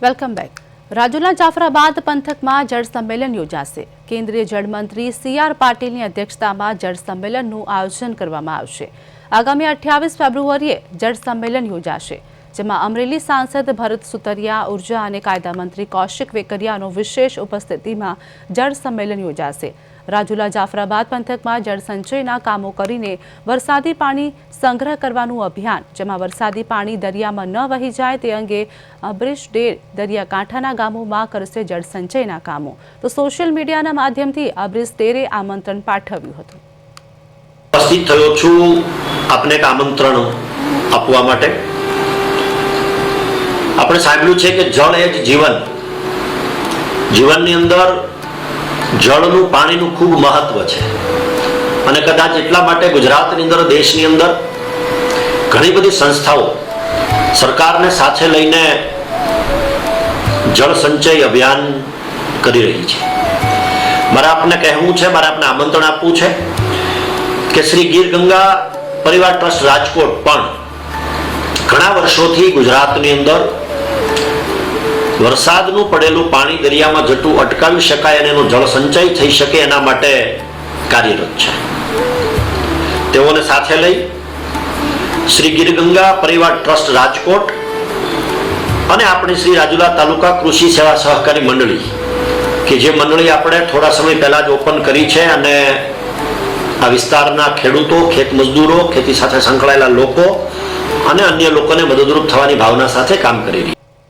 Welcome back. Rajula Jafrabad પંથકમાં જળ સંમેલન યોજાશે. કેન્દ્રીય જળમંત્રી CR પાટીલની અધ્યક્ષતામાં જળ સંમેલનનું આયોજન કરવામાં આવશે. આગામી 28 ફેબ્રુઆરીએ જળ સંમેલન યોજાશે, જેમાં અમરેલી સાંસદ ભરત સુતરિયા, ઉર્જા અને કાયદા મંત્રી કૌશિક વેકરિયાનો વિશેષ ઉપસ્થિતિમાં જળ સંમેલન યોજાશે. રાજુલા જાફરાબાદ પંથકમાં જળ સંચયના કામો કરીને વરસાદી પાણી સંગ્રહ કરવાનું અભિયાન, જેમાં વરસાદી પાણી દરિયામાં ન વહી જાય તે અંગે બ્રિજ ડેર દરિયાકાંઠાના ગામોમાં કરશે જળ સંચયના કામો. તો સોશિયલ મીડિયાના માધ્યમથી બ્રિજ ડેરે આમંત્રણ પાઠવ્યું હતું. ઉપસ્થિત થયો છું આપને એક આમંત્રણ આપવા માટે. આપણે સાંભળ્યું છે કે જળ એ જ જીવન. જીવનની અંદર જળનું પાણીનું ખૂબ મહત્વ છે અને કદાચ એટલા માટે ગુજરાતની અંદર, દેશની અંદર ઘણી બધી સંસ્થાઓ સરકારને સાથે લઈને જળ સંચય અભિયાન કરી રહી છે. મારે આપને કહેવું છે, મારે આપને આમંત્રણ આપવું છે કે શ્રી ગીર ગંગા પરિવાર ટ્રસ્ટ રાજકોટ પણ ઘણા વર્ષોથી ગુજરાતની અંદર વરસાદનું પડેલું પાણી દરિયામાં જતું અટકાવી શકાય અને એનો જળ સંચય થઈ શકે એના માટે કાર્યરત છે. તેઓને સાથે લઈ શ્રી ગીર ગંગા પરિવાર ટ્રસ્ટ રાજકોટ અને આપણી શ્રી રાજુલા તાલુકા કૃષિ સેવા સહકારી મંડળી, કે જે મંડળી આપણે થોડા સમય પહેલા જ ઓપન કરી છે અને આ વિસ્તારના ખેડૂતો, ખેત મજદૂરો, ખેતી સાથે સંકળાયેલા લોકો અને અન્ય લોકોને મદદરૂપ થવાની ભાવના સાથે કામ કરી રહી છે.